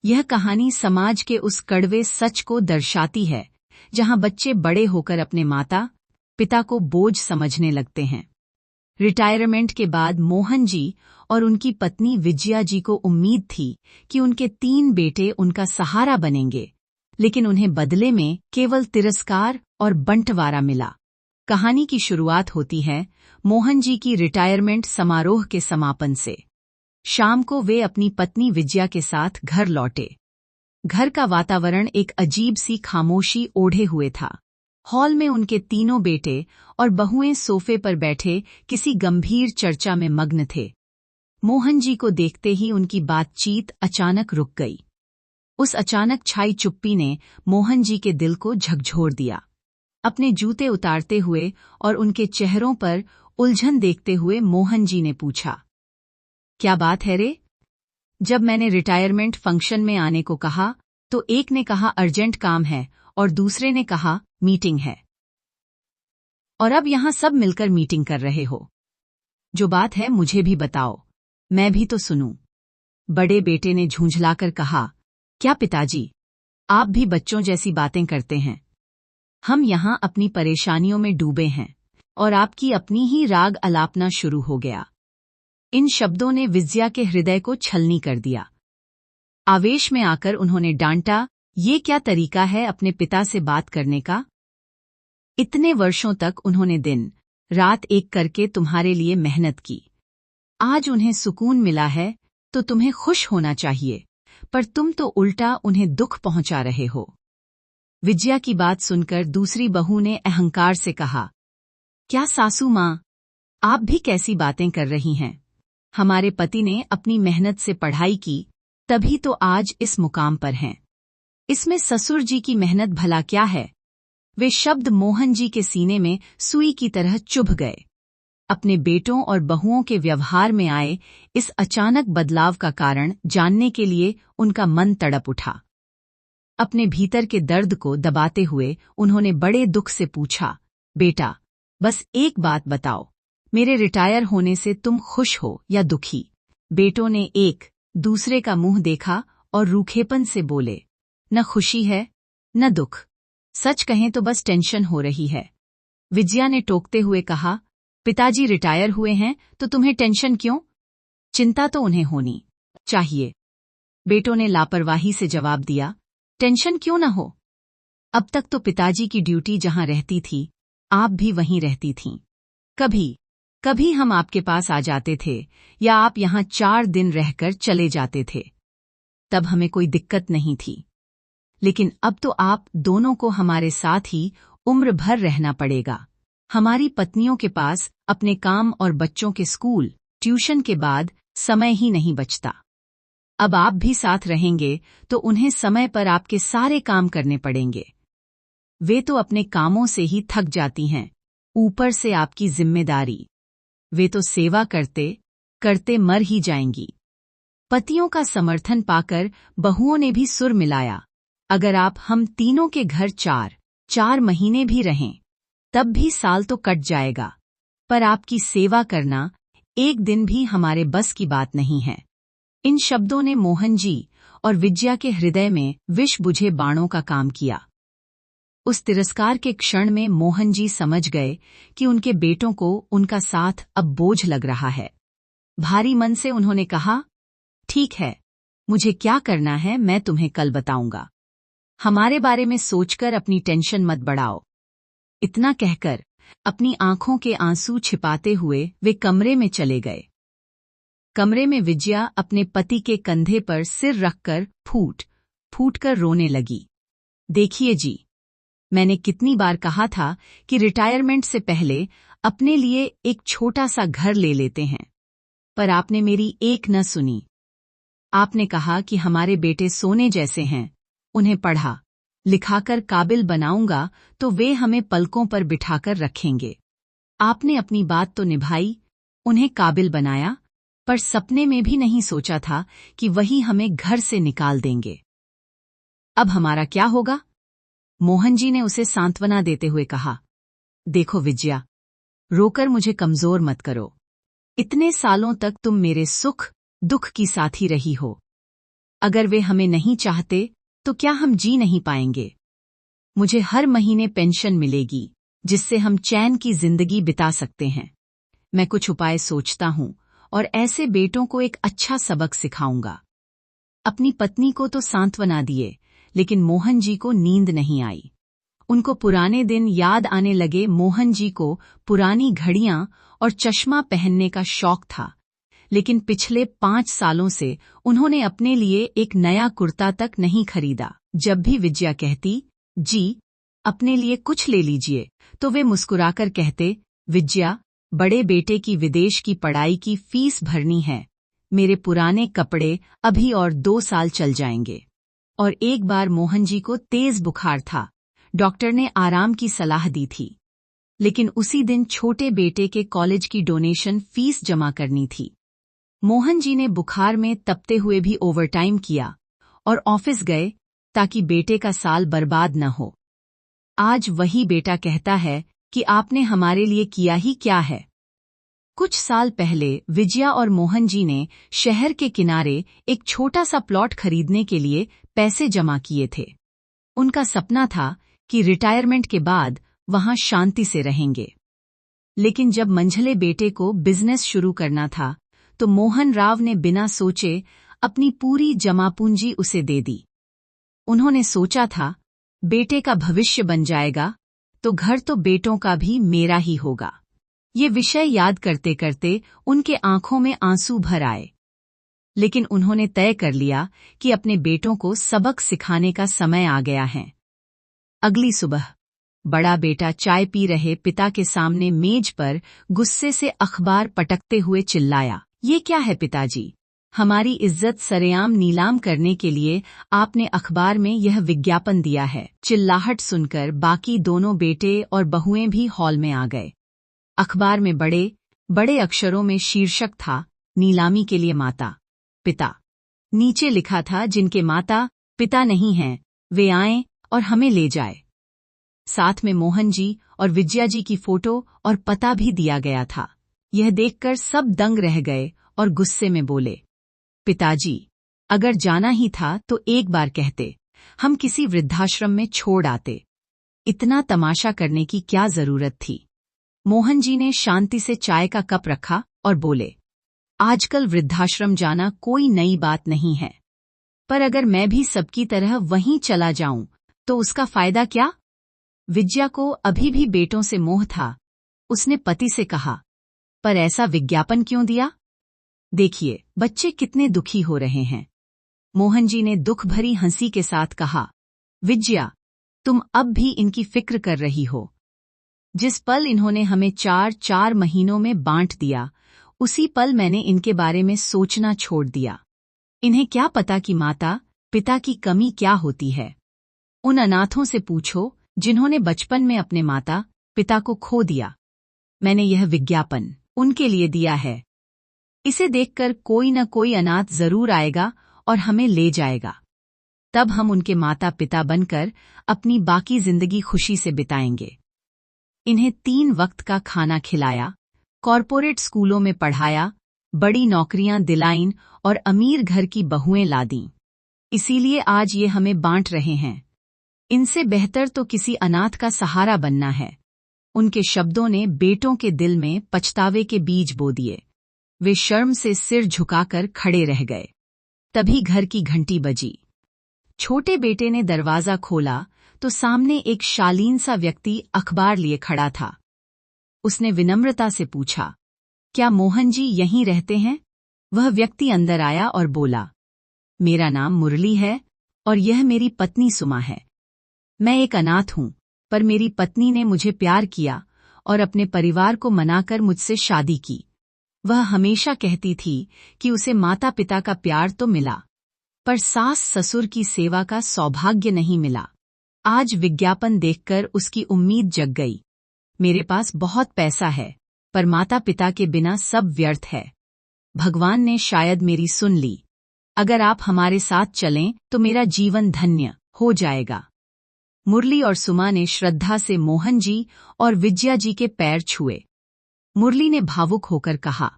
यह कहानी समाज के उस कड़वे सच को दर्शाती है जहां बच्चे बड़े होकर अपने माता पिता को बोझ समझने लगते हैं। रिटायरमेंट के बाद मोहन जी और उनकी पत्नी विजया जी को उम्मीद थी कि उनके 3 बेटे उनका सहारा बनेंगे, लेकिन उन्हें बदले में केवल तिरस्कार और बंटवारा मिला। कहानी की शुरुआत होती है मोहन जी की रिटायरमेंट समारोह के समापन से। शाम को वे अपनी पत्नी विजया के साथ घर लौटे। घर का वातावरण एक अजीब सी खामोशी ओढ़े हुए था। हॉल में उनके तीनों बेटे और बहुएं सोफे पर बैठे किसी गंभीर चर्चा में मग्न थे। मोहन जी को देखते ही उनकी बातचीत अचानक रुक गई। उस अचानक छाई चुप्पी ने मोहन जी के दिल को झकझोर दिया। अपने जूते उतारते हुए और उनके चेहरों पर उलझन देखते हुए मोहन जी ने पूछा, क्या बात है रे? जब मैंने रिटायरमेंट फंक्शन में आने को कहा तो एक ने कहा अर्जेंट काम है और दूसरे ने कहा मीटिंग है, और अब यहां सब मिलकर मीटिंग कर रहे हो। जो बात है मुझे भी बताओ, मैं भी तो सुनूं। बड़े बेटे ने झुंझलाकर कहा, क्या पिताजी, आप भी बच्चों जैसी बातें करते हैं। हम यहां अपनी परेशानियों में डूबे हैं और आपकी अपनी ही राग अलापना शुरू हो गया। इन शब्दों ने विजया के हृदय को छलनी कर दिया। आवेश में आकर उन्होंने डांटा, ये क्या तरीका है अपने पिता से बात करने का? इतने वर्षों तक उन्होंने दिन रात एक करके तुम्हारे लिए मेहनत की। आज उन्हें सुकून मिला है तो तुम्हें खुश होना चाहिए, पर तुम तो उल्टा उन्हें दुख पहुंचा रहे हो। विजया की बात सुनकर दूसरी बहू ने अहंकार से कहा, क्या सासू माँ, आप भी कैसी बातें कर रही हैं? हमारे पति ने अपनी मेहनत से पढ़ाई की, तभी तो आज इस मुकाम पर हैं। इसमें ससुर जी की मेहनत भला क्या है? वे शब्द मोहन जी के सीने में सुई की तरह चुभ गए। अपने बेटों और बहुओं के व्यवहार में आए इस अचानक बदलाव का कारण जानने के लिए उनका मन तड़प उठा। अपने भीतर के दर्द को दबाते हुए उन्होंने बड़े दुख से पूछा, बेटा, बस एक बात बताओ, मेरे रिटायर होने से तुम खुश हो या दुखी? बेटों ने एक दूसरे का मुंह देखा और रूखेपन से बोले, न खुशी है न दुख, सच कहें तो बस टेंशन हो रही है। विजया ने टोकते हुए कहा, पिताजी रिटायर हुए हैं तो तुम्हें टेंशन क्यों? चिंता तो उन्हें होनी चाहिए। बेटों ने लापरवाही से जवाब दिया, टेंशन क्यों न हो? अब तक तो पिताजी की ड्यूटी जहां रहती थी, आप भी वहीं रहती थीं। कभी कभी हम आपके पास आ जाते थे या आप यहां 4 दिन रहकर चले जाते थे, तब हमें कोई दिक्कत नहीं थी। लेकिन अब तो आप दोनों को हमारे साथ ही उम्र भर रहना पड़ेगा। हमारी पत्नियों के पास अपने काम और बच्चों के स्कूल, ट्यूशन के बाद समय ही नहीं बचता। अब आप भी साथ रहेंगे तो उन्हें समय पर आपके सारे काम करने पड़ेंगे। वे तो अपने कामों से ही थक जाती हैं, ऊपर से आपकी जिम्मेदारी। वे तो सेवा करते करते मर ही जाएंगी। पतियों का समर्थन पाकर बहुओं ने भी सुर मिलाया, अगर आप हम तीनों के घर 4 महीने भी रहें, तब भी साल तो कट जाएगा, पर आपकी सेवा करना एक दिन भी हमारे बस की बात नहीं है। इन शब्दों ने मोहन जी और विजया के हृदय में विष बुझे बाणों का काम किया। उस तिरस्कार के क्षण में मोहन जी समझ गए कि उनके बेटों को उनका साथ अब बोझ लग रहा है। भारी मन से उन्होंने कहा, ठीक है, मुझे क्या करना है मैं तुम्हें कल बताऊंगा। हमारे बारे में सोचकर अपनी टेंशन मत बढ़ाओ। इतना कहकर अपनी आंखों के आंसू छिपाते हुए वे कमरे में चले गए। कमरे में विजया अपने पति के कंधे पर सिर रखकर फूट फूट कर रोने लगी। देखिए जी, मैंने कितनी बार कहा था कि रिटायरमेंट से पहले अपने लिए एक छोटा सा घर ले लेते हैं, पर आपने मेरी एक न सुनी। आपने कहा कि हमारे बेटे सोने जैसे हैं, उन्हें पढ़ा लिखाकर काबिल बनाऊंगा तो वे हमें पलकों पर बिठाकर रखेंगे। आपने अपनी बात तो निभाई, उन्हें काबिल बनाया, पर सपने में भी नहीं सोचा था कि वही हमें घर से निकाल देंगे। अब हमारा क्या होगा? मोहन जी ने उसे सांत्वना देते हुए कहा, देखो विजया, रोकर मुझे कमजोर मत करो। इतने सालों तक तुम मेरे सुख दुख की साथी रही हो। अगर वे हमें नहीं चाहते तो क्या हम जी नहीं पाएंगे? मुझे हर महीने पेंशन मिलेगी, जिससे हम चैन की जिंदगी बिता सकते हैं। मैं कुछ उपाय सोचता हूँ और ऐसे बेटों को एक अच्छा सबक सिखाऊंगा। अपनी पत्नी को तो सांत्वना दिए, लेकिन मोहन जी को नींद नहीं आई। उनको पुराने दिन याद आने लगे। मोहन जी को पुरानी घड़ियां और चश्मा पहनने का शौक था, लेकिन पिछले 5 सालों से उन्होंने अपने लिए एक नया कुर्ता तक नहीं खरीदा। जब भी विजया कहती, जी, अपने लिए कुछ ले लीजिए, तो वे मुस्कुराकर कहते, विजया, बड़े बेटे की विदेश की पढ़ाई की फीस भरनी है। मेरे पुराने कपड़े अभी और 2 साल चल जाएंगे। और एक बार मोहन जी को तेज बुखार था। डॉक्टर ने आराम की सलाह दी थी, लेकिन उसी दिन छोटे बेटे के कॉलेज की डोनेशन फीस जमा करनी थी। मोहन जी ने बुखार में तपते हुए भी ओवरटाइम किया और ऑफिस गए ताकि बेटे का साल बर्बाद न हो। आज वही बेटा कहता है कि आपने हमारे लिए किया ही क्या है। कुछ साल पहले विजया और मोहन जी ने शहर के किनारे एक छोटा सा प्लॉट खरीदने के लिए पैसे जमा किए थे। उनका सपना था कि रिटायरमेंट के बाद वहां शांति से रहेंगे। लेकिन जब मंझले बेटे को बिजनेस शुरू करना था, तो मोहन राव ने बिना सोचे अपनी पूरी जमा पूंजी उसे दे दी। उन्होंने सोचा था, बेटे का भविष्य बन जाएगा तो घर तो बेटों का भी मेरा ही होगा। ये विषय याद करते करते उनके आंखों में आंसू भर आए। लेकिन उन्होंने तय कर लिया कि अपने बेटों को सबक सिखाने का समय आ गया है। अगली सुबह बड़ा बेटा चाय पी रहे पिता के सामने मेज पर गुस्से से अखबार पटकते हुए चिल्लाया, ये क्या है पिताजी? हमारी इज्जत सरेआम नीलाम करने के लिए आपने अखबार में यह विज्ञापन दिया है। चिल्लाहट सुनकर बाकी दोनों बेटे और बहुएं भी हॉल में आ गए। अखबार में बड़े बड़े अक्षरों में शीर्षक था, नीलामी के लिए माता पिता। नीचे लिखा था, जिनके माता पिता नहीं हैं वे आएं और हमें ले जाए। साथ में मोहन जी और विजया जी की फोटो और पता भी दिया गया था। यह देखकर सब दंग रह गए और गुस्से में बोले, पिताजी, अगर जाना ही था तो एक बार कहते, हम किसी वृद्धाश्रम में छोड़ आते। इतना तमाशा करने की क्या जरूरत थी? मोहन जी ने शांति से चाय का कप रखा और बोले, आजकल वृद्धाश्रम जाना कोई नई बात नहीं है, पर अगर मैं भी सबकी तरह वहीं चला जाऊं तो उसका फायदा क्या? विजया को अभी भी बेटों से मोह था। उसने पति से कहा, पर ऐसा विज्ञापन क्यों दिया? देखिए, बच्चे कितने दुखी हो रहे हैं। मोहन जी ने दुख भरी हंसी के साथ कहा, विजया, तुम अब भी इनकी फिक्र कर रही हो। जिस पल इन्होंने हमें 4 महीनों में बांट दिया, उसी पल मैंने इनके बारे में सोचना छोड़ दिया। इन्हें क्या पता कि माता पिता की कमी क्या होती है। उन अनाथों से पूछो जिन्होंने बचपन में अपने माता पिता को खो दिया। मैंने यह विज्ञापन उनके लिए दिया है। इसे देखकर कोई न कोई अनाथ जरूर आएगा और हमें ले जाएगा। तब हम उनके माता पिता बनकर अपनी बाकी जिंदगी खुशी से बिताएंगे। इन्हें 3 वक्त का खाना खिलाया, कॉरपोरेट स्कूलों में पढ़ाया, बड़ी नौकरियां दिलाईं और अमीर घर की बहुएं ला दीं। इसीलिए आज ये हमें बांट रहे हैं। इनसे बेहतर तो किसी अनाथ का सहारा बनना है। उनके शब्दों ने बेटों के दिल में पछतावे के बीज बो दिए। वे शर्म से सिर झुकाकर खड़े रह गए। तभी घर की घंटी बजी। छोटे बेटे ने दरवाजा खोला तो सामने एक शालीन सा व्यक्ति अखबार लिए खड़ा था। उसने विनम्रता से पूछा, क्या मोहन जी यहीं रहते हैं? वह व्यक्ति अंदर आया और बोला, मेरा नाम मुरली है और यह मेरी पत्नी सुमा है। मैं एक अनाथ हूं, पर मेरी पत्नी ने मुझे प्यार किया और अपने परिवार को मनाकर मुझसे शादी की। वह हमेशा कहती थी कि उसे माता पिता का प्यार तो मिला, पर सास ससुर की सेवा का सौभाग्य नहीं मिला। आज विज्ञापन देखकर उसकी उम्मीद जग गई। मेरे पास बहुत पैसा है, पर माता पिता के बिना सब व्यर्थ है। भगवान ने शायद मेरी सुन ली। अगर आप हमारे साथ चलें तो मेरा जीवन धन्य हो जाएगा। मुरली और सुमा ने श्रद्धा से मोहन जी और विजया जी के पैर छुए। मुरली ने भावुक होकर कहा,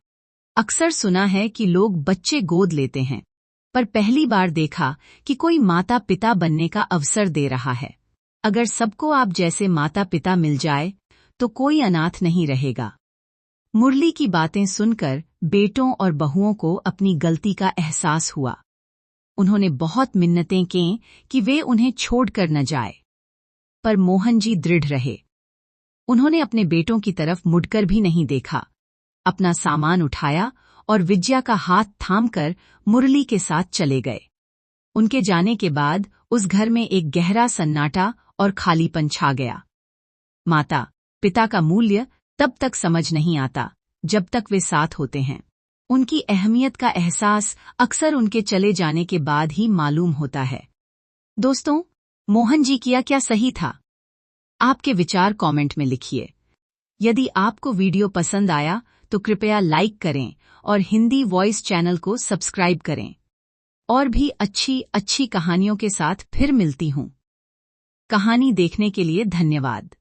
अक्सर सुना है कि लोग बच्चे गोद लेते हैं, पर पहली बार देखा कि कोई माता पिता बनने का अवसर दे रहा है। अगर सबको आप जैसे माता पिता मिल जाए तो कोई अनाथ नहीं रहेगा। मुरली की बातें सुनकर बेटों और बहुओं को अपनी गलती का एहसास हुआ। उन्होंने बहुत मिन्नतें कीं कि वे उन्हें छोड़कर न जाए, पर मोहन जी दृढ़ रहे। उन्होंने अपने बेटों की तरफ मुड़कर भी नहीं देखा, अपना सामान उठाया और विजया का हाथ थामकर मुरली के साथ चले गए। उनके जाने के बाद उस घर में एक गहरा सन्नाटा और खालीपन छा गया। माता पिता का मूल्य तब तक समझ नहीं आता जब तक वे साथ होते हैं। उनकी अहमियत का एहसास अक्सर उनके चले जाने के बाद ही मालूम होता है। दोस्तों, मोहन जी किया क्या सही था? आपके विचार कमेंट में लिखिए। यदि आपको वीडियो पसंद आया तो कृपया लाइक करें और हिंदी वॉइस चैनल को सब्सक्राइब करें। और भी अच्छी कहानियों के साथ फिर मिलती हूँ। कहानी देखने के लिए धन्यवाद।